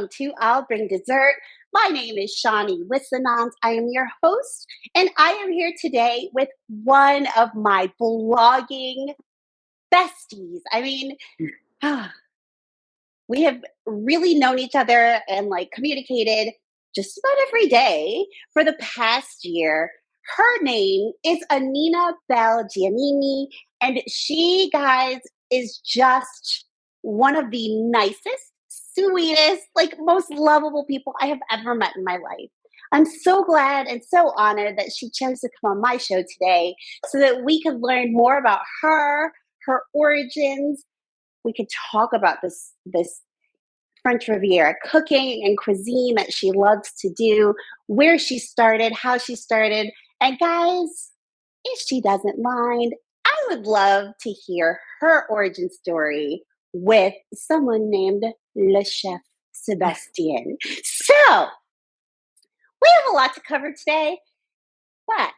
welcome to I'll Bring Dessert. My name is Shani with Sanans. I am your host, and I am here today with one of my blogging besties. We have really known each other and communicated just about every day for the past year. Her name is Anina Belle Giannini, and she, guys, is just one of the nicest, sweetest, most lovable people I have ever met in my life. I'm so glad and so honored that she chose to come on my show today so that we could learn more about her origins. We could talk about this French Riviera cooking and cuisine that she loves to do, where she started, how she started. And guys, if she doesn't mind, I would love to hear her origin story with someone named Le Chef Sebastien. So, we have a lot to cover today, but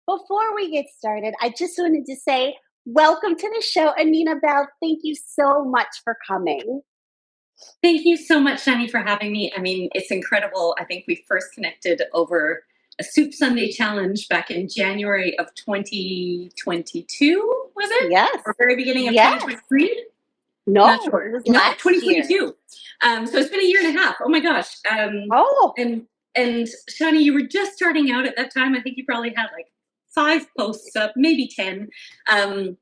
before we get started, I just wanted to say welcome to the show, Anina Belle. Thank you so much for coming. Thank you so much, Shani, for having me. I mean, it's incredible. I think we first connected over a Soup Sunday challenge back in January of 2022, was it? Yes. Or very beginning of 2023? No, not sure. It was last 2022. Year. So it's been a year and a half. Oh my gosh. And Shani, you were just starting out at that time. I think you probably had 5 posts up, maybe 10. And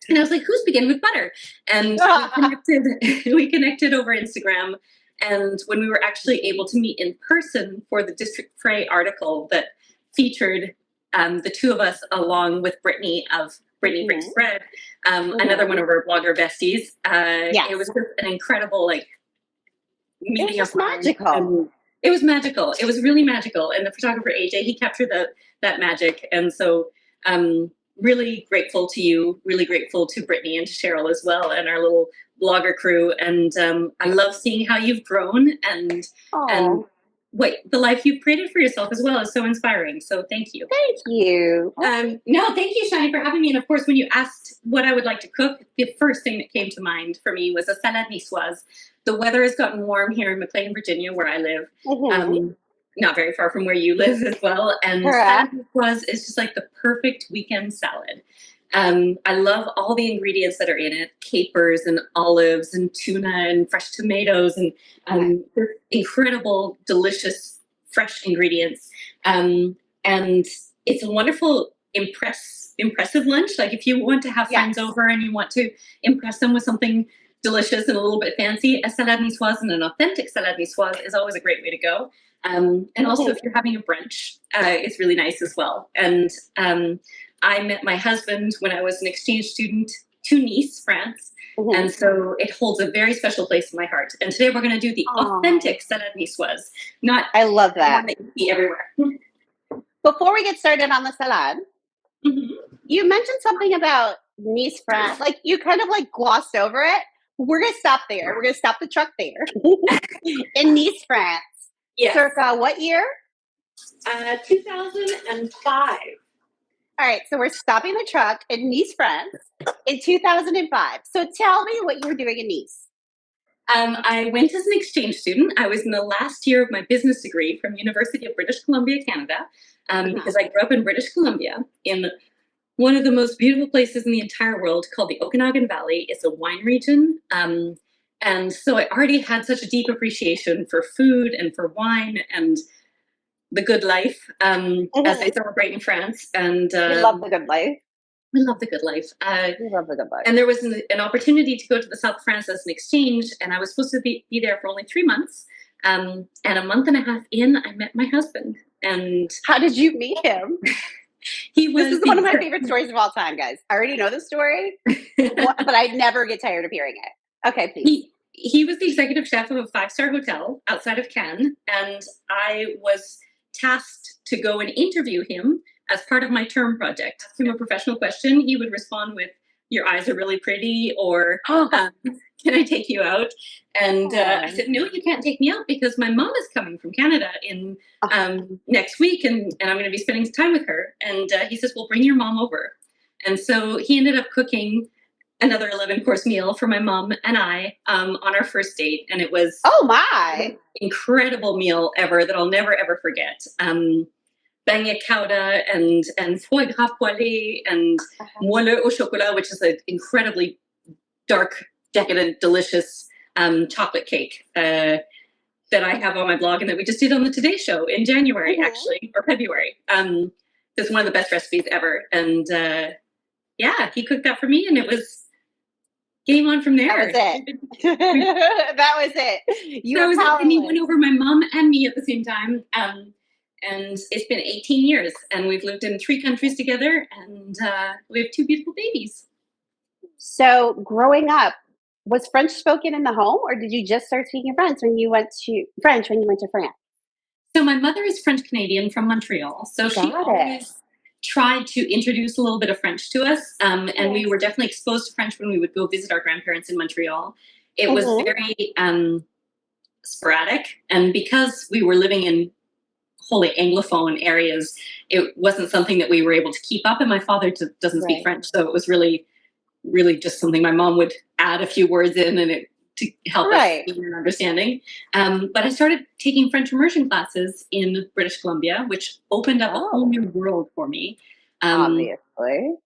I was like, who's beginning with butter? And we connected over Instagram. And when we were actually able to meet in person for the District Frey article that featured the two of us along with Brittany of Brittany Breaks Bread, another one of our blogger besties. It was just an incredible meeting. It was magical. It was magical. It was really magical. And the photographer AJ, he captured that magic. And so really grateful to you, really grateful to Brittany and to Cheryl as well, and our little blogger crew. And I love seeing how you've grown and the life you've created for yourself as well is so inspiring. So thank you. Thank you. No, thank you, Shani, for having me. And of course, when you asked what I would like to cook, the first thing that came to mind for me was a salade niçoise. The weather has gotten warm here in McLean, Virginia, where I live. Not very far from where you live as well. And salade niçoise is just like the perfect weekend salad. I love all the ingredients that are in it: capers and olives and tuna and fresh tomatoes and incredible, delicious, fresh ingredients. And it's a wonderful, impressive lunch. Like if you want to have friends over and you want to impress them with something delicious and a little bit fancy, a salade niçoise and an authentic salade niçoise is always a great way to go. And also if you're having a brunch, it's really nice as well. And I met my husband when I was an exchange student to Nice, France. And so it holds a very special place in my heart. And today we're going to do the authentic salade niçoise. I love that. One that you see everywhere. Before we get started on the salad, you mentioned something about Nice, France. You kind of glossed over it. We're going to stop there. We're going to stop the truck there. In Nice, France. Yes. Circa what year? 2005. All right, so we're stopping the truck in Nice, France in 2005. So tell me what you were doing in Nice. I went as an exchange student. I was in the last year of my business degree from University of British Columbia, Canada, because I grew up in British Columbia in one of the most beautiful places in the entire world called the Okanagan Valley. It's a wine region. And so I already had such a deep appreciation for food and for wine and the good life, as they celebrate in France. And we love the good life. We love the good life. We love the good life. And there was an opportunity to go to the south of France as an exchange, and I was supposed to be there for only 3 months. And a month and a half in, I met my husband. And how did you meet him? This is one of my favorite stories of all time, guys. I already know the story, but I never get tired of hearing it. Okay, please. He was the executive chef of a 5-star hotel outside of Cannes, and I was tasked to go and interview him as part of my term project. Ask him a professional question, he would respond with, "Your eyes are really pretty," or "Can I take you out?" And I said, "No, you can't take me out because my mom is coming from Canada in next week, and I'm going to be spending time with her." And he says, "Well, bring your mom over." And so he ended up cooking another 11-course meal for my mom and I on our first date, and it was Oh my! incredible meal ever that I'll never ever forget. Beignet cauda and foie gras poêlé and moelleux au chocolat, which is an incredibly dark, decadent, delicious chocolate cake that I have on my blog and that we just did on the Today Show in January, actually, or February. It's one of the best recipes ever. And yeah, he cooked that for me, and it was game on from there. That was it. That was it. And he went over my mom and me at the same time. And it's been 18 years, and we've lived in 3 countries together, and we have 2 beautiful babies. So growing up, was French spoken in the home, or did you just start speaking French when you went to France? So my mother is French Canadian from Montreal, so she always tried to introduce a little bit of French to us, and we were definitely exposed to French when we would go visit our grandparents in Montreal. It was very sporadic, and because we were living in wholly Anglophone areas, it wasn't something that we were able to keep up, and my father doesn't speak French, so it was really just something my mom would add a few words in and to help us in an understanding. But I started taking French immersion classes in British Columbia, which opened up a whole new world for me. Obviously.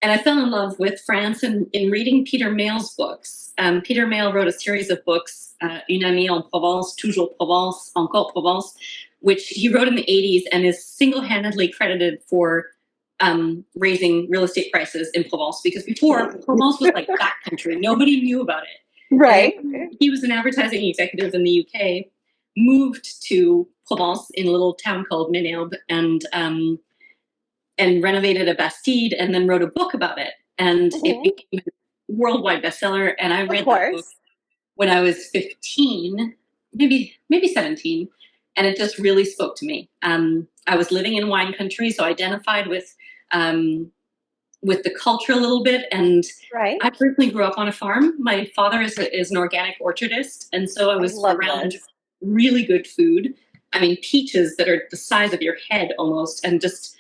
And I fell in love with France in reading Peter Mail's books. Peter Mail wrote a series of books, Une amie en Provence, Toujours Provence, Encore Provence, which he wrote in the 80s and is single-handedly credited for raising real estate prices in Provence, because before Provence was like backcountry. Nobody knew about it. Right. And he was an advertising executive in the UK, moved to Provence in a little town called Ménilbe, and renovated a Bastide, and then wrote a book about it. And it became a worldwide bestseller. And I read that book when I was 15, maybe 17. And it just really spoke to me. I was living in wine country, so I identified with the culture a little bit. And I personally grew up on a farm. My father is an organic orchardist, and so I was around really good food. I mean, peaches that are the size of your head almost, and just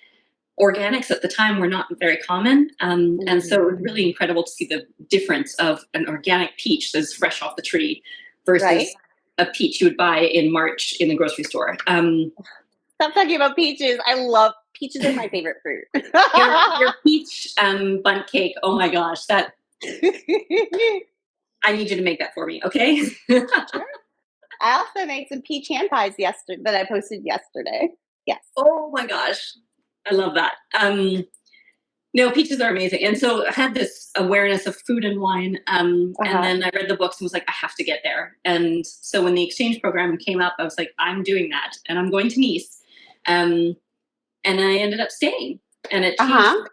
organics at the time were not very common. And so it was really incredible to see the difference of an organic peach that's fresh off the tree versus a peach you would buy in March in the grocery store. Stop talking about peaches. I love peaches are my favorite fruit. your peach bundt cake. Oh my gosh, that I need you to make that for me, okay? Sure. I also made some peach hand pies that I posted yesterday. Yes. Oh my gosh, I love that. No, peaches are amazing. And so I had this awareness of food and wine. And then I read the books and was like, I have to get there. And so when the exchange program came up, I was like, I'm doing that. And I'm going to Nice. And I ended up staying. And it changed.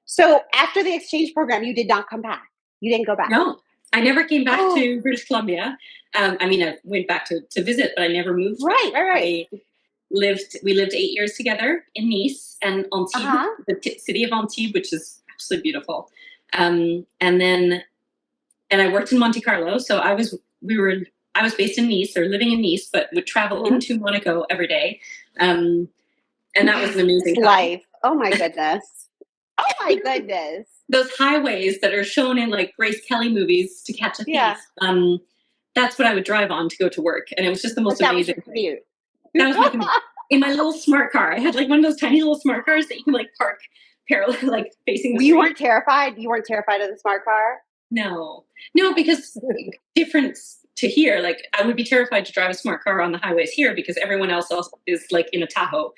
So after the exchange program, you did not come back. You didn't go back. No, I never came back to British Columbia. I mean, I went back to visit, but I never moved. Right. We lived 8 years together in Nice and Antibes, the city of Antibes, which is absolutely beautiful. And I worked in Monte Carlo. So I was based in Nice, or living in Nice, but would travel into Monaco every day. And that was an amazing life. Oh my goodness. Oh my goodness. Those highways that are shown in like Grace Kelly movies to catch a thief. That's what I would drive on to go to work. And it was just the most amazing commute. That was my commute. In my little smart car. I had like one of those tiny little smart cars that you can like park parallel, like facing the street. You weren't terrified? You weren't terrified of the smart car? No, because difference to here, like I would be terrified to drive a smart car on the highways here because everyone else is like in a Tahoe.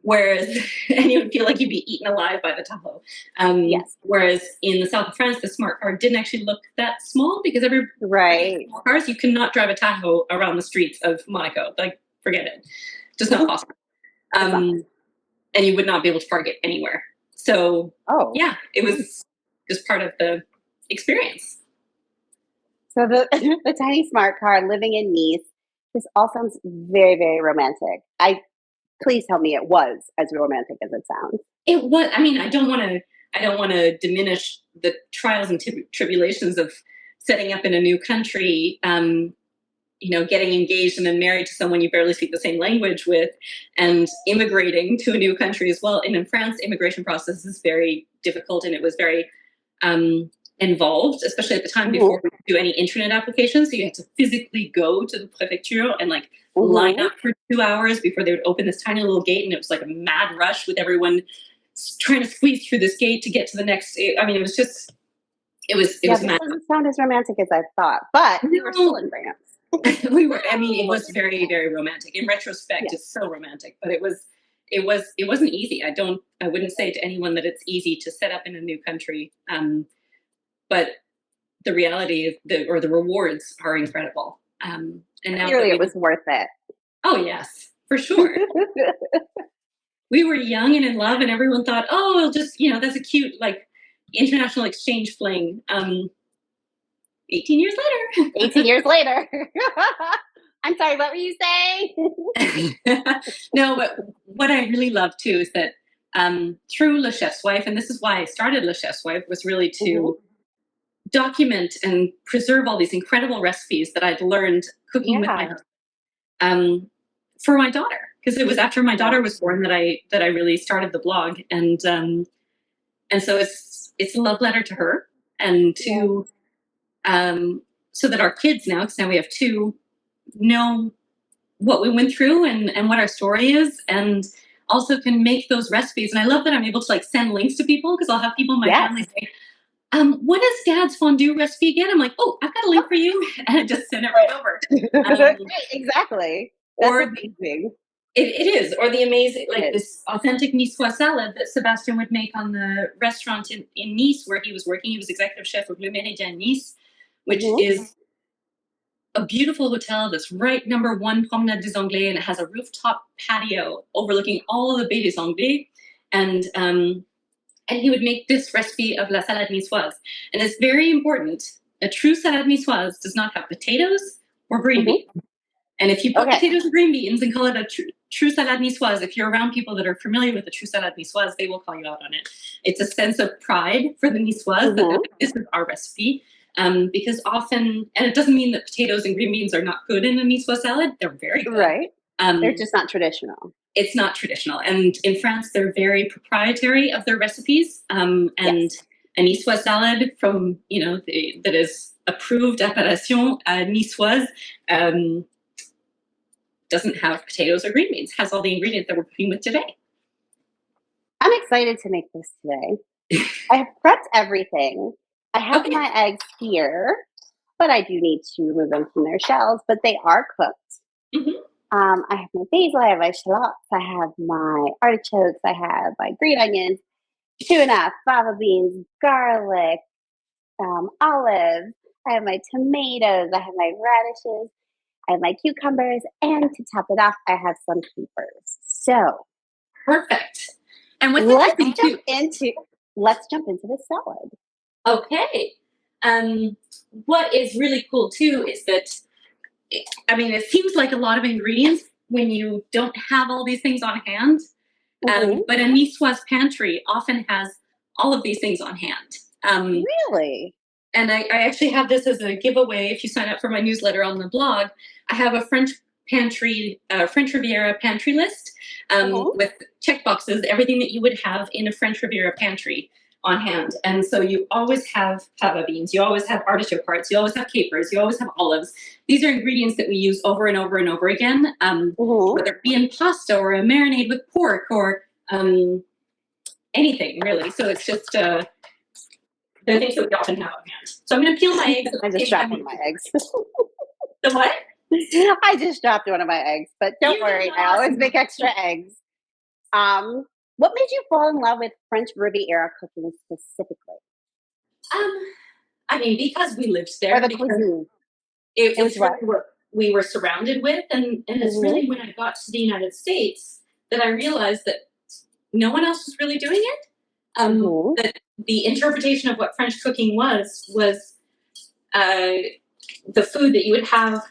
Whereas, and you would feel like you'd be eaten alive by the Tahoe. Whereas in the south of France, the smart car didn't actually look that small because small cars, you cannot drive a Tahoe around the streets of Monaco. Like, forget it. Just not possible. And you would not be able to park it anywhere. So, it was just part of the experience. So the tiny smart car, living in Nice, this all sounds very, very romantic. Please tell me it was as romantic as it sounds. It was. I mean, I don't want to diminish the trials and tribulations of setting up in a new country. getting engaged and then married to someone you barely speak the same language with, and immigrating to a new country as well. And in France, immigration process is very difficult, and it was very involved, especially at the time before we could do any internet applications. So you had to physically go to the prefecture and like line up for 2 hours before they would open this tiny little gate, and it was like a mad rush with everyone trying to squeeze through this gate to get to the next. I mean, it was just, it was this mad. doesn't sound as romantic as I thought, but we were still in France. I mean, it was very, very romantic. In retrospect, it's so romantic, but it wasn't easy. I wouldn't say to anyone that it's easy to set up in a new country. But the reality is the rewards are incredible. And now clearly it was worth it. Oh yes, for sure. We were young and in love, and everyone thought, oh, it'll just, that's a cute, like, international exchange fling. 18 years later. 18 years later. I'm sorry, what were you saying? No, but what I really love too is that through Le Chef's Wife, and this is why I started Le Chef's Wife, was really to document and preserve all these incredible recipes that I'd learned cooking with my husband for my daughter. Because it was after my daughter was born that I really started the blog, and so it's a love letter to her, and to so that our kids now, because now we have two, know what we went through and what our story is, and also can make those recipes. And I love that I'm able to like send links to people, because I'll have people in my family say, what is Dad's fondue recipe again? I'm like, oh, I've got a link for you, and I just send it right over. Exactly. That's amazing. It is, or the amazing, like this authentic Niçois salad that Sebastian would make on the restaurant in Nice where he was working. He was executive chef of Le Méridien Nice, which is a beautiful hotel that's right number 1 Promenade des Anglais, and it has a rooftop patio overlooking all the Baies des Anglais. And he would make this recipe of la salade niçoise. And it's very important. A true salade niçoise does not have potatoes or green beans. And if you put potatoes and green beans and call it a true salade niçoise, if you're around people that are familiar with the true salade niçoise, they will call you out on it. It's a sense of pride for the niçoise that this is our recipe. Because often, and it doesn't mean that potatoes and green beans are not good in a Niçois salad. They're very good. Right. They're just not traditional. It's not traditional. And in France, they're very proprietary of their recipes. And a Niçois salad from, that is approved appellation niçoise, doesn't have potatoes or green beans, has all the ingredients that we're cooking with today. I'm excited to make this today. I have prepped everything. I have my eggs here, but I do need to remove them from their shells, but they are cooked. I have my basil, I have my shallots, I have my artichokes, I have my green onions, tuna, fava beans, garlic, olives, I have my tomatoes, I have my radishes, I have my cucumbers, and to top it off, I have some capers. So perfect. And let's jump into the salad. Okay. What is really cool too is that, it seems like a lot of ingredients when you don't have all these things on hand. But a Niçois pantry often has all of these things on hand. Really? And I actually have this as a giveaway. If you sign up for my newsletter on the blog, I have a French Riviera pantry list with check boxes, everything that you would have in a French Riviera pantry on hand. And so you always have fava beans, you always have artichoke hearts, you always have capers, you always have olives. These are ingredients that we use over and over and over again, whether it be in pasta or a marinade with pork or anything really. So it's just the things that we often have on hand. So I'm going to peel my eggs. I just dropped one of my eggs. The what? I just dropped one of my eggs, but don't worry, I always make extra eggs. What made you fall in love with French Riviera cooking specifically? Because we lived there. Or the cuisine. It was what we were surrounded with, and it's really when I got to the United States that I realized that no one else was really doing it. That the interpretation of what French cooking was the food that you would have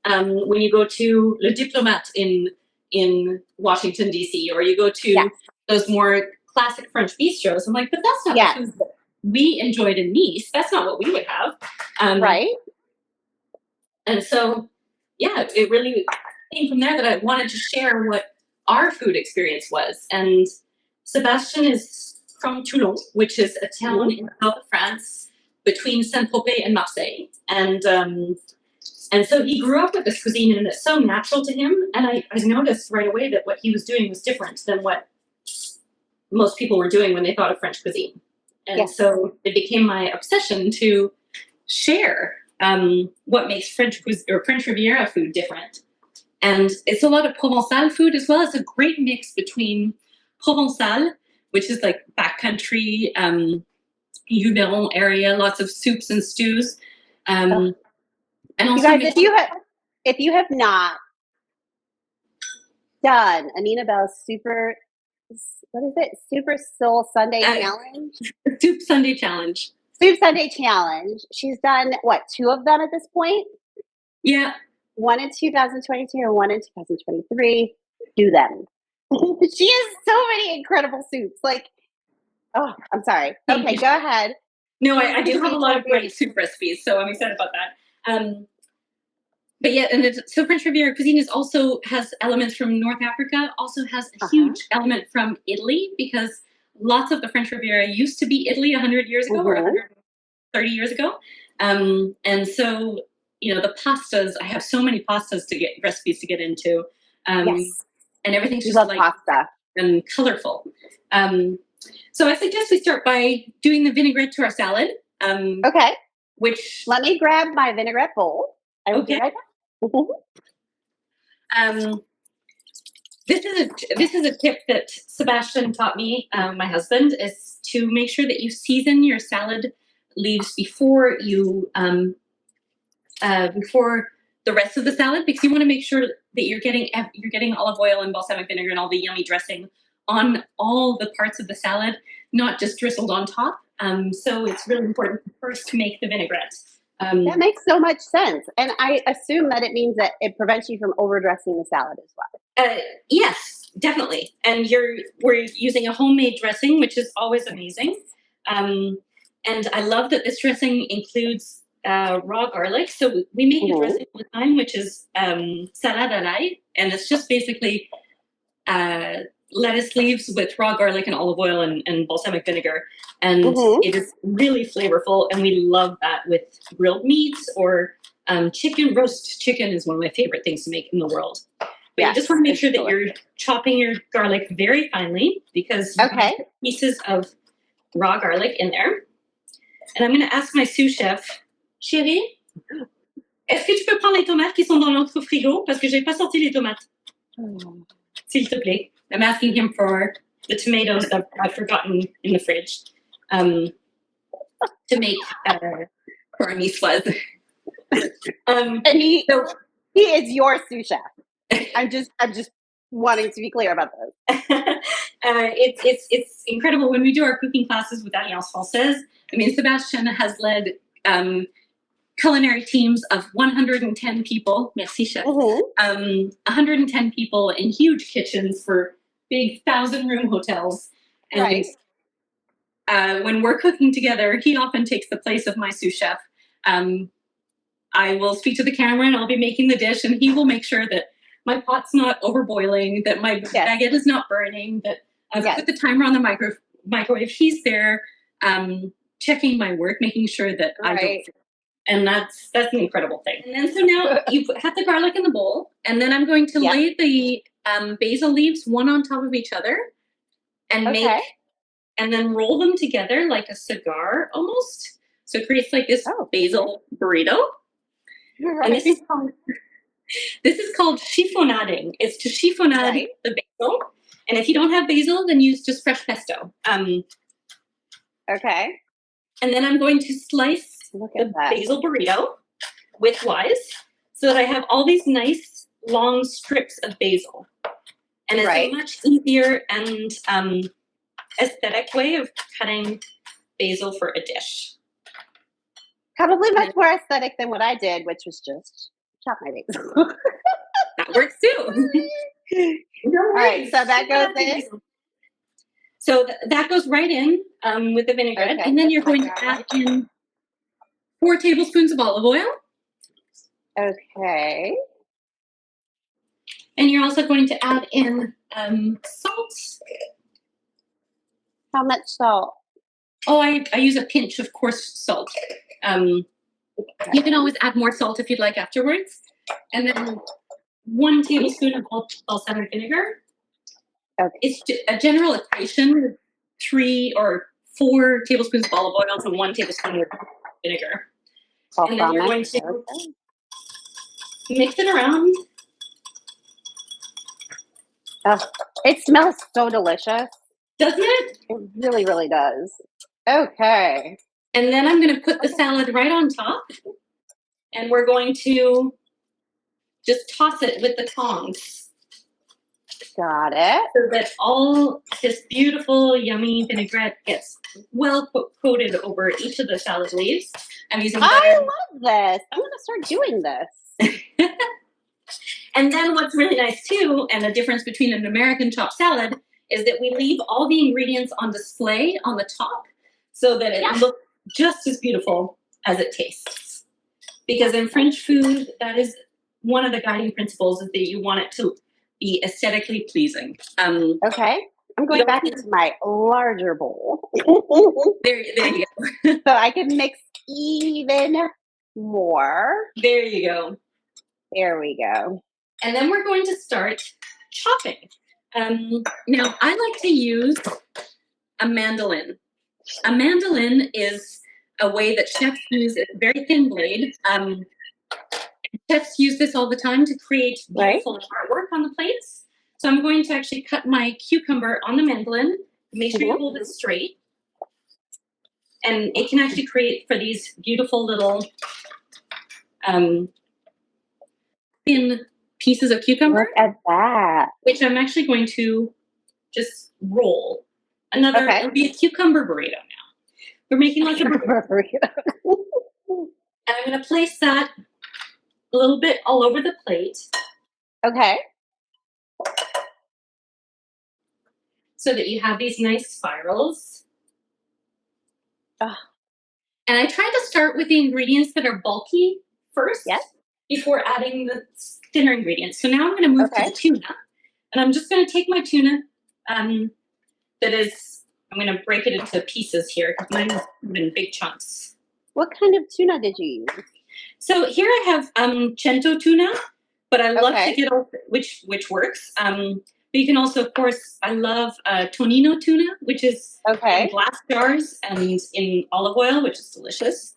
when you go to Le Diplomate in Washington, D.C., or you go to those more classic French bistros. I'm like, but that's not the food that we enjoyed in Nice. That's not what we would have. Right. And so yeah, it really came from there that I wanted to share what our food experience was. And Sebastian is from Toulon, which is a town in the south of France between Saint-Tropez and Marseille. And so he grew up with this cuisine, and it's so natural to him. And I noticed right away that what he was doing was different than what most people were doing when they thought of French cuisine. And so it became my obsession to share what makes French Riviera food different. And it's a lot of Provençal food as well. It's a great mix between Provençal, which is like backcountry, Luberon area, lots of soups and stews. And also, you guys, if you have not done Anina Belle's Super Soul Sunday Challenge? Soup Sunday Challenge. Soup Sunday Challenge. She's done, what, 2 of them at this point? Yeah. One in 2022 and one in 2023. Do them. She has so many incredible soups. Like, oh, I'm sorry. Okay, go ahead. No, I do have a lot of great soup recipes, so I'm excited about that. But yeah, and so French Riviera cuisine has elements from North Africa, also has a huge element from Italy, because lots of the French Riviera used to be Italy 100 years ago or 130 years ago. And so, the pastas, I have so many recipes to get into. And everything's just like pasta and colorful. So I suggest we start by doing the vinaigrette to our salad. Okay. Which, let me grab my vinaigrette bowl. I will be right back. This is a tip that Sebastian taught me, my husband, is to make sure that you season your salad leaves before before the rest of the salad, because you want to make sure that you're getting olive oil and balsamic vinegar and all the yummy dressing on all the parts of the salad, not just drizzled on top. So it's really important to first make the vinaigrette. That makes so much sense. And I assume that it means that it prevents you from overdressing the salad as well. Yes, definitely. And we're using a homemade dressing, which is always amazing. And I love that this dressing includes raw garlic. So we make a dressing all the time, which is salade niçoise. And it's just basically lettuce leaves with raw garlic and olive oil and balsamic vinegar. And it is really flavorful. And we love that with grilled meats or chicken. Roast chicken is one of my favorite things to make in the world. But you just want to make sure that you're chopping your garlic very finely, because you have pieces of raw garlic in there. And I'm going to ask my sous chef, Chérie, est-ce que tu peux prendre les tomates qui sont dans l'autre frigo? Parce que j'ai pas sorti les tomates. S'il te plaît. I'm asking him for the tomatoes that I've forgotten in the fridge to make for our Niçois. And he is your sous chef. I'm just wanting to be clear about this. It's incredible when we do our cooking classes with Alliance Française. I mean, Sebastian has led culinary teams of 110 people. Merci, chef. 110 people in huge kitchens for big 1,000-room hotels. And when we're cooking together, he often takes the place of my sous chef. I will speak to the camera and I'll be making the dish, and he will make sure that my pot's not overboiling, that my baguette is not burning, that I've put the timer on the microwave. He's there checking my work, making sure that I don't. And that's an incredible thing. And then so now you have the garlic in the bowl, and then I'm going to lay the basil leaves one on top of each other and and then roll them together like a cigar almost. So it creates like this basil burrito. And this is called chiffonading. It's to chiffonade the basil. And if you don't have basil, then use just fresh pesto. Okay. And then I'm going to slice the basil burrito widthwise so that I have all these nice long strips of basil. And it's a much easier and aesthetic way of cutting basil for a dish. Probably much more aesthetic than what I did, which was just chop my basil. That works too. All right, so that goes in. So that goes right in with the vinaigrette. And then you're going to add in 4 tablespoons of olive oil. Okay. And you're also going to add in salt. How much salt? Oh, I use a pinch of coarse salt. You can always add more salt if you'd like afterwards. And then 1 tablespoon of balsamic vinegar. Okay. It's a general equation, 3 or 4 tablespoons of olive oil to 1 tablespoon of vinegar. And then you're going to mix it around. It smells so delicious. Doesn't it? It really, really does. Okay. And then I'm going to put the salad right on top. And we're going to just toss it with the tongs. Got it. So that all this beautiful, yummy vinaigrette gets well coated over each of the salad leaves. I'm using butter. I love this. I'm going to start doing this. And then what's really nice too, and the difference between an American chopped salad, is that we leave all the ingredients on display on the top so that it looks just as beautiful as it tastes. Because in French food, that is one of the guiding principles, is that you want it to be aesthetically pleasing. Okay. I'm going back into my larger bowl. There you go. So I can mix even more. There you go. There we go. And then we're going to start chopping. Now, I like to use a mandolin. A mandolin is a way that chefs use a very thin blade. Chefs use this all the time to create beautiful artwork on the plates. So I'm going to actually cut my cucumber on the mandolin. Make sure you hold it straight. And it can actually create for these beautiful little thin pieces of cucumber. Look at that. Which I'm actually going to just roll. It'll be a cucumber burrito now. We're making like a burrito. And I'm going to place that a little bit all over the plate. Okay. So that you have these nice spirals. And I try to start with the ingredients that are bulky first before adding the thinner ingredients. So now I'm going to move to the tuna. And I'm just going to take my tuna I'm going to break it into pieces here because mine is in big chunks. What kind of tuna did you use? So here I have cento tuna, but I love to get which works. But you can also, of course, I love tonino tuna, which is in glass jars and in olive oil, which is delicious.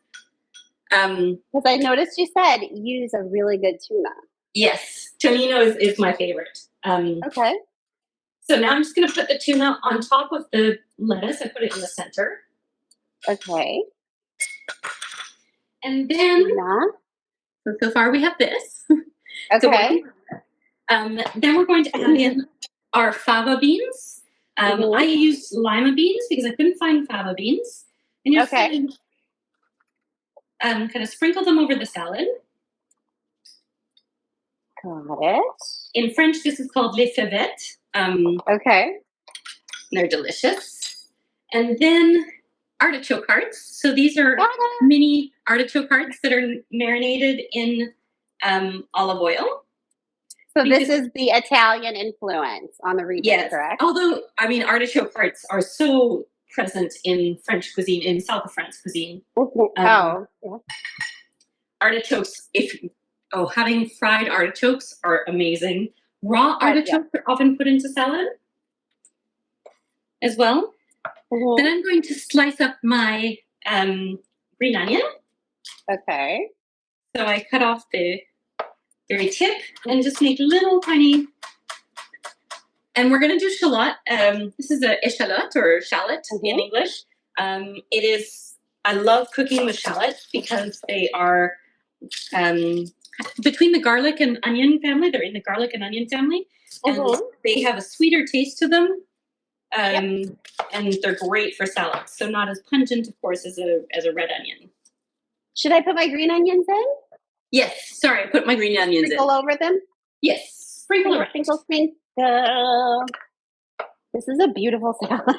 Because I noticed you said use a really good tuna. Yes, tonino is my favorite. So now I'm just going to put the tuna on top of the lettuce. I put it in the center. Okay. And then, so far we have this. Okay. Then we're going to add in our fava beans. I used lima beans because I couldn't find fava beans. And you're going to kind of sprinkle them over the salad. Got it. In French, this is called les favettes. They're delicious. And then artichoke hearts. So these are mini artichoke hearts that are marinated in olive oil. So this is the Italian influence on the region, correct? Although, I mean, artichoke hearts are so present in French cuisine, in South of France cuisine. Artichokes, having fried artichokes are amazing. Raw artichokes are often put into salad as well. Then I'm going to slice up my green onion. So I cut off the very tip and just make little tiny. And we're going to do shallot. This is a shallot or shallot in English. I love cooking with shallot because they are between the garlic and onion family. They're in the garlic and onion family. And they have a sweeter taste to them. And they're great for salads. So not as pungent, of course, as a red onion. Should I put my green onions in? Yes. Sorry, I put my green onions Sprinkle over them? Yes. Sprinkle around. Sprinkle. This is a beautiful salad.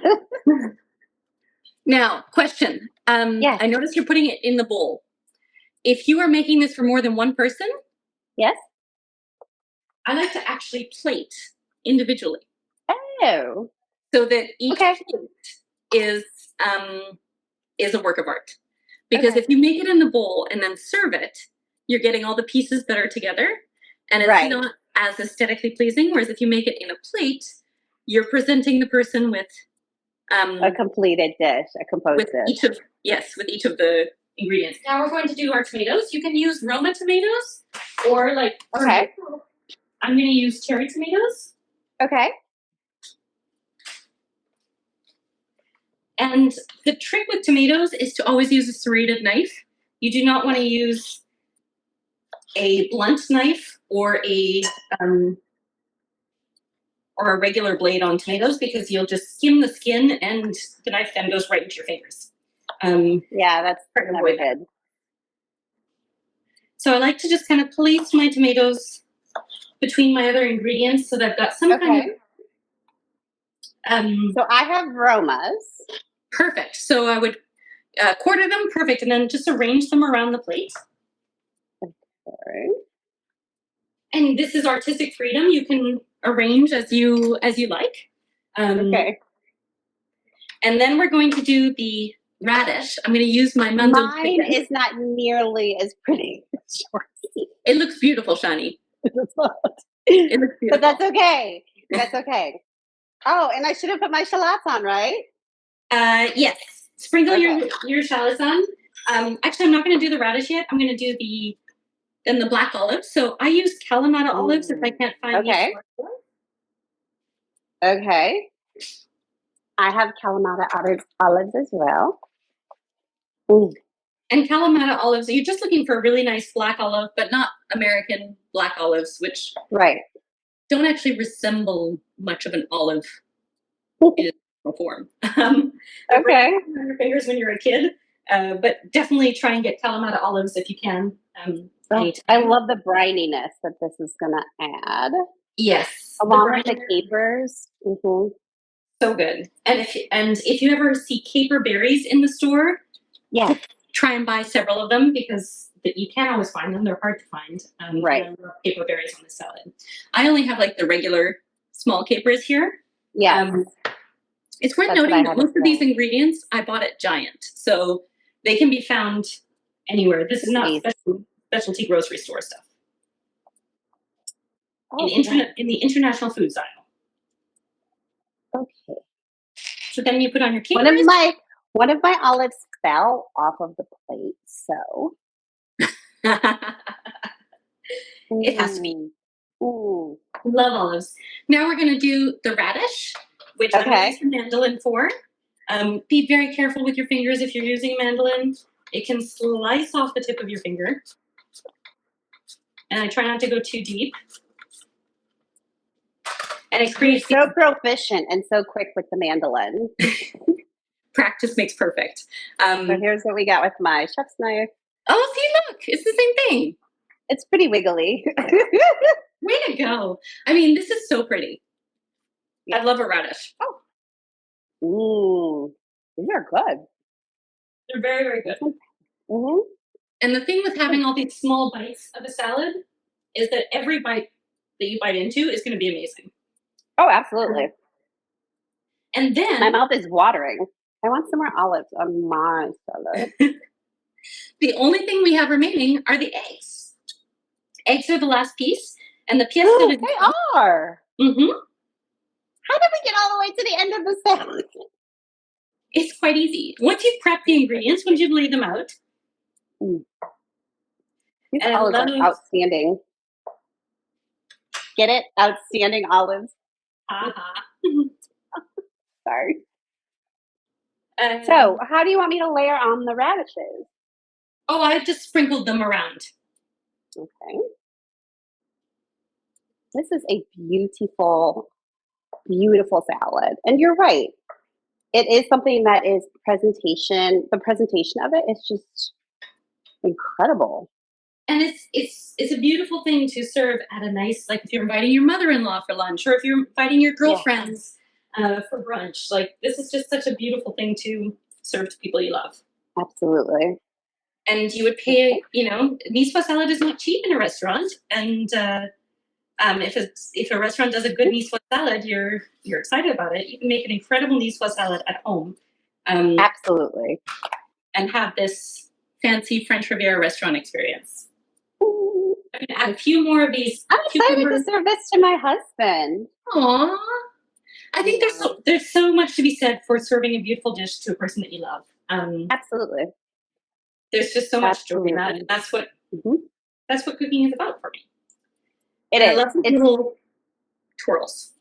Now, question. I noticed you're putting it in the bowl. If you are making this for more than one person, I like to actually plate individually. Oh. So that each plate is a work of art. Because if you make it in the bowl and then serve it, you're getting all the pieces that are together, and it's not as aesthetically pleasing. Whereas if you make it in a plate, you're presenting the person with a completed dish, a composed dish. With each of the ingredients. Now we're going to do our tomatoes. You can use Roma tomatoes, or like I'm going to use cherry tomatoes. Okay. And the trick with tomatoes is to always use a serrated knife. You do not want to use a blunt knife or a regular blade on tomatoes, because you'll just skim the skin and the knife then goes right into your fingers. Yeah, that's never good. So I like to just kind of place my tomatoes between my other ingredients so that I've got some kind of... so I have Romas. Perfect. So I would quarter them, perfect, and then just arrange them around the plate. Okay. And this is artistic freedom. You can arrange as you like. Okay. And then we're going to do the radish. I'm going to use my mandolin. Mine is not nearly as pretty as yours. It looks beautiful, Shani. It looks beautiful. But that's okay. That's okay. Oh, and I should have put my shallots on, right? Yes. Sprinkle your shallots on. Actually, I'm not going to do the radish yet. I'm going to do the black olives. So I use Kalamata olives if I can't find these. Okay. I have Kalamata olives as well. Ooh. And Kalamata olives, you're just looking for a really nice black olive, but not American black olives, which don't actually resemble much of an olive in its form. On your fingers when you're a kid, but definitely try and get Kalamata olives if you can. I love the brininess that this is going to add. Yes, along with the capers. Mm-hmm. So good. And if you ever see caper berries in the store, try and buy several of them, because you can't always find them. They're hard to find. I love caper berries on the salad. I only have like the regular small capers here. Yeah. It's worth noting that most of these ingredients I bought at Giant, so they can be found anywhere. This is not specialty grocery store stuff. In the international foods aisle. Okay. So then you put on your capers. One of my olives fell off of the plate, so it has to be. Ooh. Love olives. Now we're going to do the radish, which I'm going to use the mandolin for. Be very careful with your fingers if you're using a mandolin. It can slice off the tip of your finger. And I try not to go too deep. And it creates so proficient and so quick with the mandolin. Practice makes perfect. So here's what we got with my chef's knife. Oh, see, look, it's the same thing. It's pretty wiggly. Way to go. I mean, this is so pretty. I love a radish. Oh. Ooh, these are good. They're very, very good. Mm-hmm. And the thing with having all these small bites of a salad is that every bite that you bite into is going to be amazing. Oh, absolutely. And then my mouth is watering. I want some more olives on my salad. The only thing we have remaining are the eggs. Eggs are the last piece, and the pesto. They are. Mm-hmm. How did we get all the way to the end of the salad? It's quite easy. Once you prep the ingredients, once you lay them out. These olives are outstanding. Get it? Outstanding olives. Sorry. So, how do you want me to layer on the radishes? Oh, I just sprinkled them around. Okay. This is a beautiful, beautiful salad. And you're right. It is something that is presentation. The presentation of it is just incredible. And it's a beautiful thing to serve at a nice, like if you're inviting your mother-in-law for lunch, or if you're inviting your girlfriends for brunch. Like, this is just such a beautiful thing to serve to people you love. Absolutely. And you would pay, Niçois salad is not cheap in a restaurant. And If a restaurant does a good Niçois salad, you're excited about it. You can make an incredible Niçois salad at home. Absolutely. And have this fancy French Riviera restaurant experience. Ooh. I'm going to add a few more of these. I'm excited to serve this to my husband. Aww. I think there's so much to be said for serving a beautiful dish to a person that you love. Absolutely. There's just so much joy in that, and that's what cooking is about for me. I love the little twirls.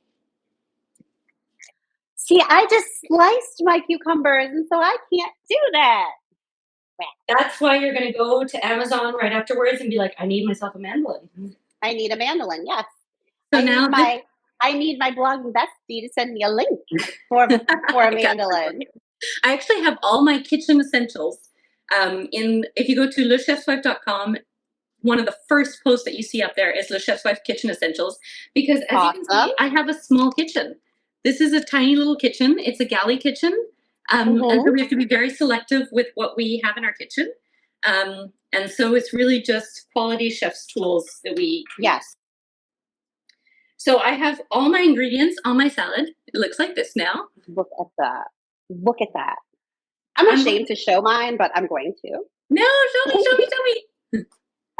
See, I just sliced my cucumbers, and so I can't do that. That's why you're going to go to Amazon right afterwards and be like, I need myself a mandolin. I need a mandolin, yes. So I need my blogging bestie to send me a link for a mandolin. I actually have all my kitchen essentials. If you go to lechefswife.com, one of the first posts that you see up there is Le Chef's Wife Kitchen Essentials, because as you can see, I have a small kitchen. This is a tiny little kitchen. It's a galley kitchen. And so we have to be very selective with what we have in our kitchen. And so it's really just quality chef's tools that we use. So I have all my ingredients on my salad. It looks like this now. Look at that. Look at that. I'm ashamed to show mine, but I'm going to. No, show me, show me, show me.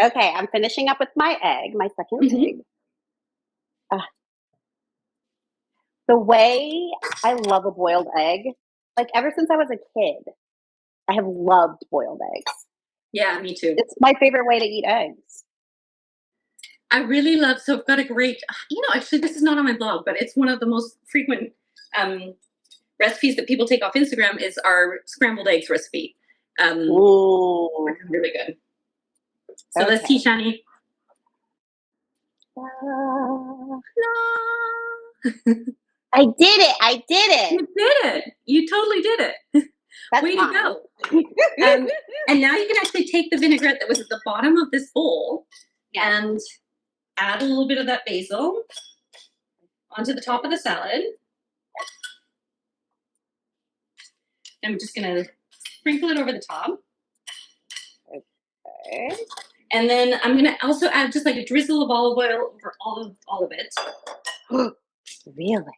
Okay, I'm finishing up with my egg, my second egg. The way I love a boiled egg, like ever since I was a kid, I have loved boiled eggs. Yeah, me too. It's my favorite way to eat eggs. I really love, so I've got a great, actually this is not on my blog, but it's one of the most frequent recipes that people take off Instagram is our scrambled eggs recipe. Really good. So let's see, Shani. I did it. I did it. You did it. You totally did it. Way to go. And now you can actually take the vinaigrette that was at the bottom of this bowl and add a little bit of that basil onto the top of the salad. I'm just going to sprinkle it over the top. Okay. And then I'm going to also add just like a drizzle of olive oil over all of it. Really?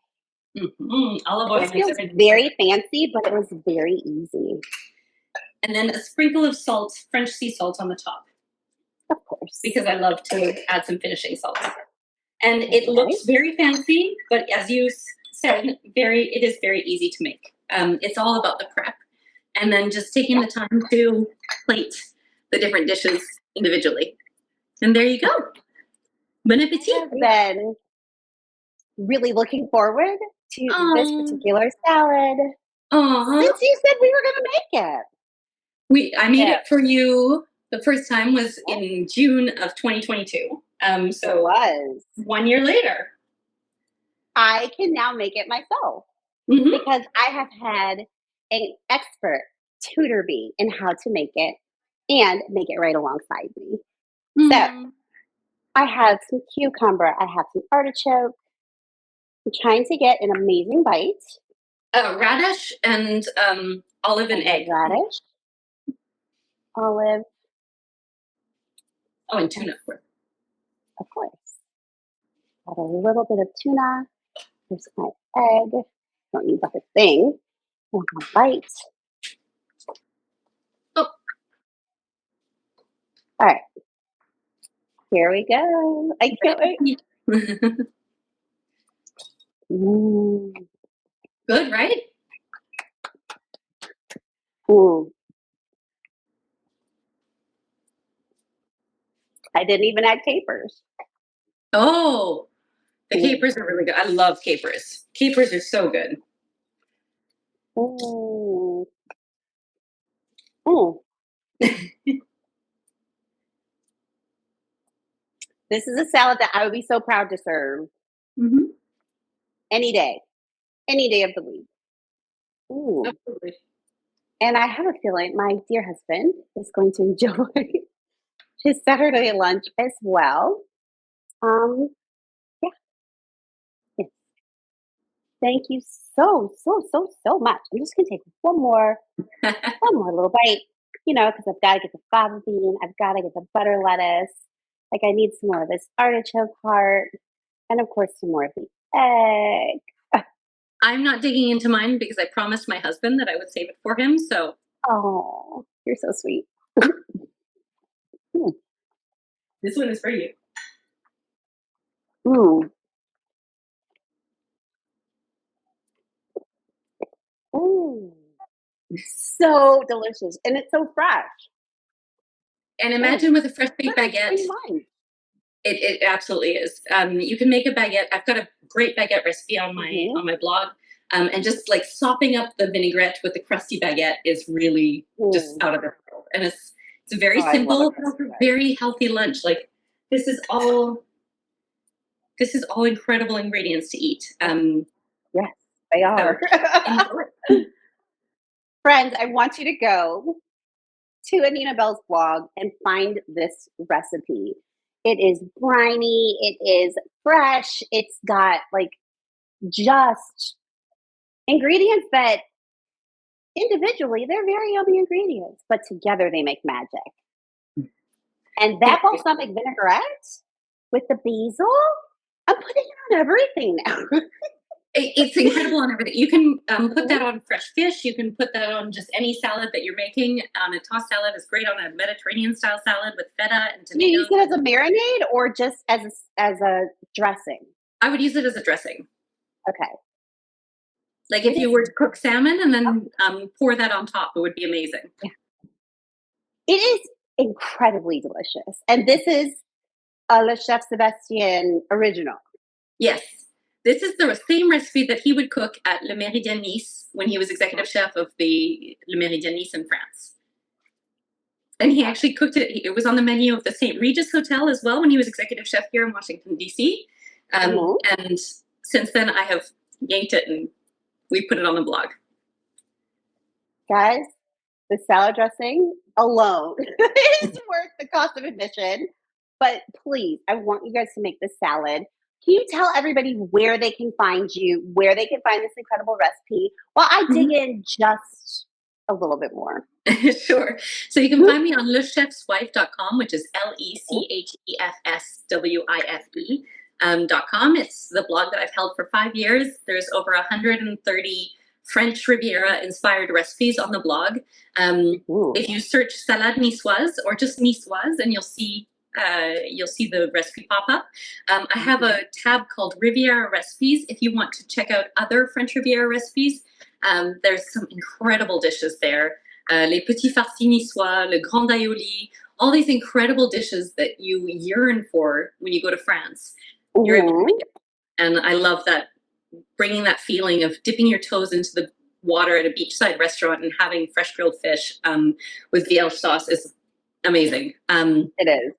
Olive oil. It feels very fancy, but it was very easy. And then a sprinkle of salt, French sea salt on the top. Of course. Because I love to add some finishing salt. And it looks very fancy, but as you said, it is very easy to make. It's all about the prep. And then just taking the time to plate the different dishes individually. And there you go. Bon appetit. I've been really looking forward to this particular salad. Since you said we were going to make it. I made it for you. The first time was in June of 2022. So it was 1 year later. I can now make it myself because I have had an expert tutor me in how to make it and make it right alongside me. So I have some cucumber. I have some artichoke. I'm trying to get an amazing bite. Radish and olive and egg. Radish, olive. Oh, and tuna. Of course. Add a little bit of tuna. Here's my egg. Don't need like a thing. And a bite. Oh. All right. Here we go. I can't wait. Good, right? I didn't even add capers. Oh, the capers are really good. I love capers. Capers are so good. This is a salad that I would be so proud to serve. Any day of the week. Absolutely. And I have a feeling my dear husband is going to enjoy his Saturday lunch as well. Yes. Thank you so much. I'm just gonna take one more little bite, because I've got to get the fava bean, I've got to get the butter lettuce. Like I need some more of this artichoke heart. And of course, some more of the egg. I'm not digging into mine because I promised my husband that I would save it for him. So, Oh, you're so sweet. this one is for you. Ooh. Ooh. So delicious. And it's so fresh. And imagine with a fresh baked What baguette. It absolutely is. You can make a baguette. I've got a great baguette recipe on my blog. And just like sopping up the vinaigrette with the crusty baguette is really just out of this world. And it's a very simple, very healthy lunch. Like this is all incredible ingredients to eat. Yes, they are. So, friends, I want you to go to Anina Belle's blog and find this recipe. It is briny, it is fresh, it's got like just ingredients that individually they're very yummy ingredients, but together they make magic. And that balsamic vinaigrette with the basil, I'm putting it on everything now. It's incredible on everything. You can put that on fresh fish. You can put that on just any salad that you're making. On a tossed salad is great on a Mediterranean style salad with feta and tomatoes. Do you use it as a marinade or just as a dressing? I would use it as a dressing. Okay. Like if you were to cook salmon and then pour that on top, it would be amazing. Yeah. It is incredibly delicious. And this is a Le Chef Sébastien original. Yes. This is the same recipe that he would cook at Le Méridien Nice when he was executive chef of the Le Méridien Nice in France. And he actually cooked it. It was on the menu of the St. Regis Hotel as well when he was executive chef here in Washington, D.C. And since then, I have yanked it and we put it on the blog. Guys, the salad dressing alone is worth the cost of admission. But please, I want you guys to make this salad. Can you tell everybody where they can find you, where they can find this incredible recipe, while I dig in just a little bit more? Sure. So you can find me on lechefswife.com, which is lechefswife.com. It's the blog that I've held for 5 years. There's over 130 French Riviera inspired recipes on the blog. If you search Salade Niçoise or just Niçoise, and you'll see the recipe pop up. I have a tab called Riviera Recipes. If you want to check out other French Riviera recipes, there's some incredible dishes there. Les petits farcis niçois, le grand aioli, all these incredible dishes that you yearn for when you go to France. You're able to make it. And I love that, bringing that feeling of dipping your toes into the water at a beachside restaurant and having fresh grilled fish with Vierge sauce is amazing. It is.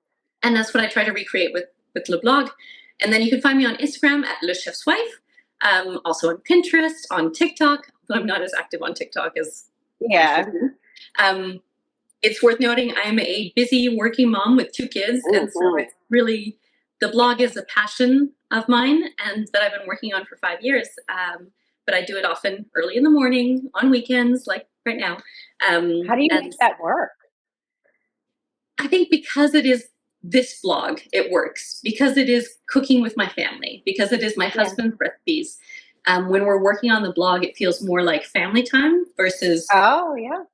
And that's what I try to recreate with Le Blog. And then you can find me on Instagram at Le Chef's Wife, also on Pinterest, on TikTok, but I'm not as active on TikTok as it's worth noting I am a busy working mom with 2 kids. And so it's really, the blog is a passion of mine and that I've been working on for 5 years. But I do it often early in the morning, on weekends, like right now. How do you make that work? I think because it is this blog, it works. Because it is cooking with my family. Because it is my husband's recipes. When we're working on the blog, it feels more like family time versus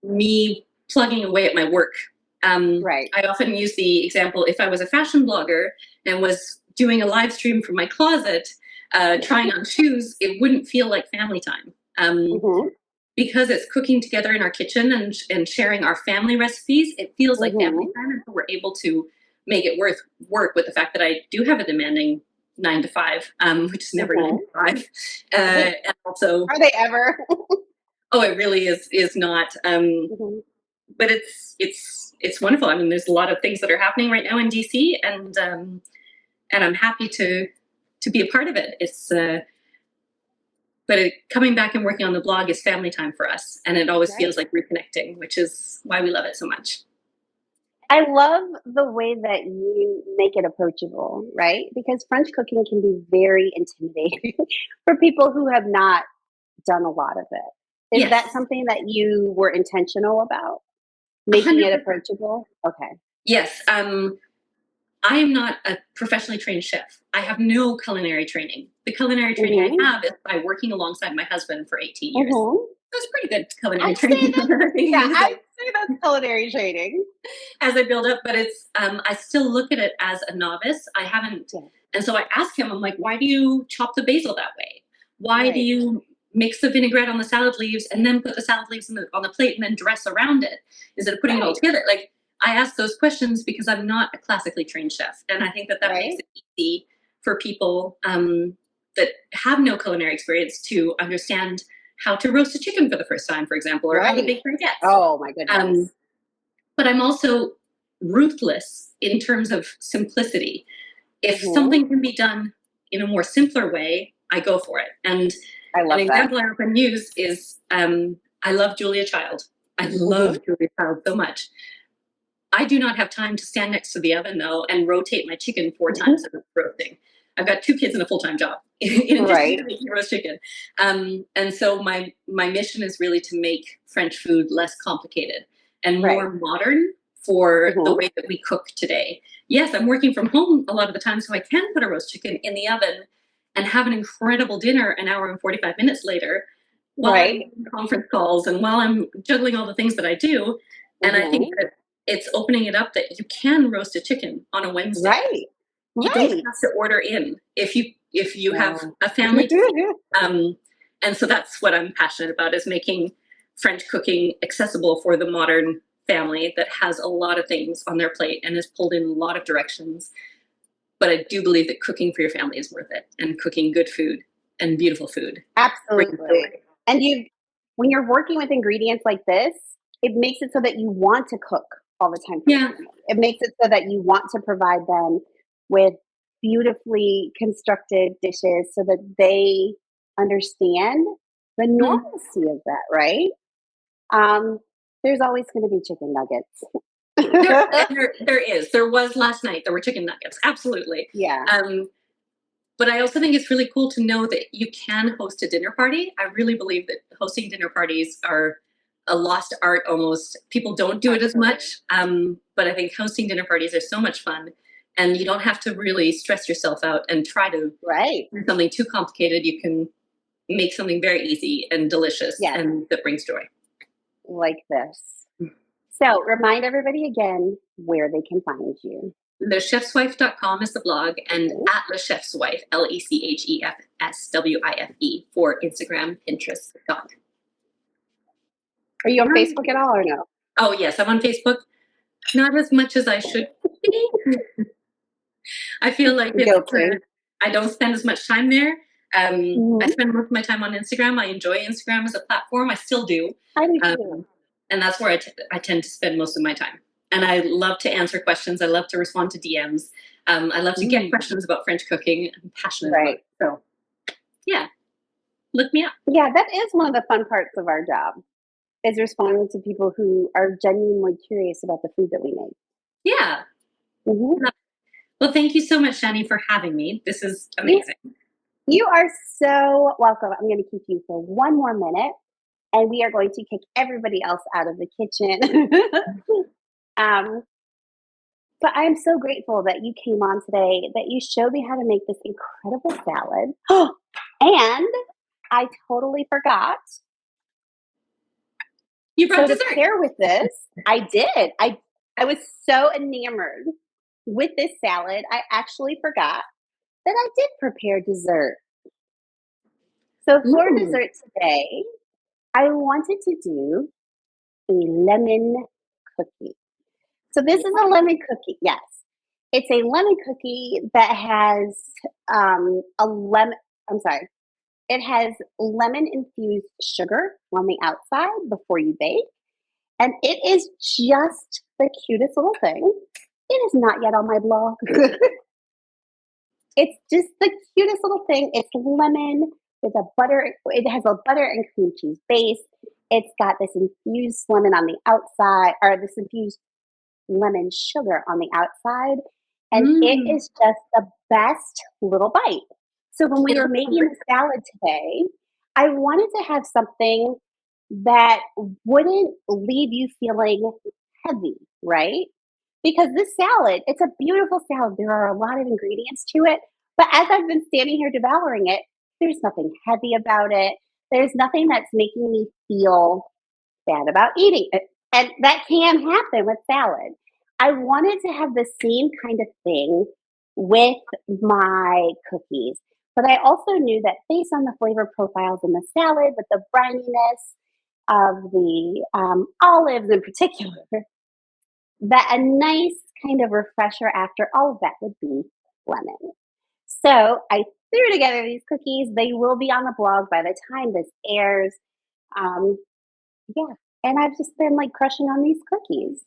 me plugging away at my work. I often use the example, if I was a fashion blogger and was doing a live stream from my closet, trying on shoes, it wouldn't feel like family time. Because it's cooking together in our kitchen and sharing our family recipes, it feels like family time, and so we're able to make it work with the fact that I do have a demanding 9 to 5, which is never 9 to 5. And also, are they ever? Oh, it really is not. But it's wonderful. I mean, there's a lot of things that are happening right now in DC, and I'm happy to be a part of it. It's but coming back and working on the blog is family time for us, and it always feels like reconnecting, which is why we love it so much. I love the way that you make it approachable, right? Because French cooking can be very intimidating for people who have not done a lot of it. Is that something that you were intentional about? Making 100%. It approachable? Okay. Yes. I am not a professionally trained chef. I have no culinary training. The culinary training I have is by working alongside my husband for 18 years. That's pretty good culinary training. I'd say that's culinary training. As I build up, but it's, I still look at it as a novice. I haven't, and so I ask him, I'm like, why do you chop the basil that way? Why do you mix the vinaigrette on the salad leaves and then put the salad leaves on the plate and then dress around it instead of putting it all together? Like, I ask those questions because I'm not a classically trained chef. And I think that makes it easy for people that have no culinary experience to understand how to roast a chicken for the first time, for example, or how to bake baguettes. Oh my goodness. But I'm also ruthless in terms of simplicity. If something can be done in a more simpler way, I go for it. And an example I often use is I love Julia Child. I love Julia Child so much. I do not have time to stand next to the oven, though, and rotate my chicken 4 times a roasting. I've got 2 kids and a full-time job in addition to making roast chicken. And so my mission is really to make French food less complicated and more modern for the way that we cook today. Yes, I'm working from home a lot of the time, so I can put a roast chicken in the oven and have an incredible dinner an hour and 45 minutes later while I'm doing conference calls and while I'm juggling all the things that I do. And I think that it's opening it up that you can roast a chicken on a Wednesday. You don't have to order in if you have a family. And so that's what I'm passionate about, is making French cooking accessible for the modern family that has a lot of things on their plate and is pulled in a lot of directions. But I do believe that cooking for your family is worth it, and cooking good food and beautiful food. Absolutely. And when you're working with ingredients like this, it makes it so that you want to cook all the time. It makes it so that you want to provide them with beautifully constructed dishes so that they understand the normalcy of that, right? There's always going to be chicken nuggets. There was last night. There were chicken nuggets. Absolutely. Yeah. But I also think it's really cool to know that you can host a dinner party. I really believe that hosting dinner parties are a lost art almost. People don't do it as much. But I think hosting dinner parties are so much fun. And you don't have to really stress yourself out and try to do something too complicated. You can make something very easy and delicious and that brings joy. Like this. So remind everybody again where they can find you. LeChefsWife.com is the blog, and at LeChefsWife, LeChefsWife, for Instagram, Pinterest, TikTok. Are you on Facebook at all or no? Oh, yes, I'm on Facebook. Not as much as I should be. I feel like I don't spend as much time there. I spend most of my time on Instagram. I enjoy Instagram as a platform. I still do. I do too. And that's where I tend to spend most of my time. And I love to answer questions. I love to respond to DMs. I love to get questions about French cooking. I'm passionate about it. So, yeah, look me up. Yeah, that is one of the fun parts of our job, is responding to people who are genuinely curious about the food that we make. Yeah. Well, thank you so much, Shani, for having me. This is amazing. You are so welcome. I'm going to keep you for one more minute, and we are going to kick everybody else out of the kitchen. But I'm so grateful that you came on today, that you showed me how to make this incredible salad. And I totally forgot. You brought dessert. To pair with this, I did. I was so enamored with this salad, I actually forgot that I did prepare dessert. So for dessert today, I wanted to do a lemon cookie. So this is a lemon cookie. Yes, it's a lemon cookie that has it has lemon infused sugar on the outside before you bake, and it is just the cutest little thing. It is not yet on my blog. It's just the cutest little thing. It's lemon with it has a butter and cream cheese base. It's got this infused lemon on the outside, or this infused lemon sugar on the outside, and it is just the best little bite. So when we were making the salad today, I wanted to have something that wouldn't leave you feeling heavy, right? because this salad, it's a beautiful salad. There are a lot of ingredients to it. But as I've been standing here devouring it, there's nothing heavy about it. There's nothing that's making me feel bad about eating it. And that can happen with salad. I wanted to have the same kind of thing with my cookies. But I also knew that based on the flavor profiles in the salad, with the brininess of the olives in particular, that a nice kind of refresher after all of that would be lemon. So I threw together these cookies. They will be on the blog by the time this airs. Um, yeah, and I've just been like crushing on these cookies.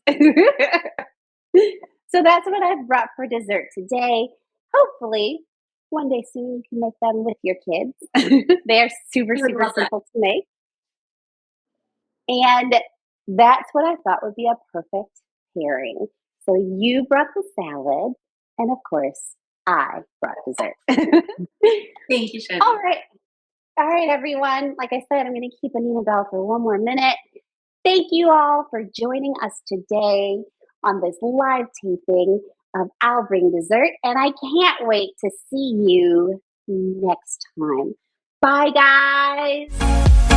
So that's what I've brought for dessert today. Hopefully, one day soon you can make them with your kids. They're super, I would super love that. simple to make. And that's what I thought would be a perfect pairing. So you brought the salad, and of course, I brought dessert. Thank you, Shani. All right. All right, everyone. Like I said, I'm going to keep Anina Belle for one more minute. Thank you all for joining us today on this live taping of I'll Bring Dessert, and I can't wait to see you next time. Bye, guys.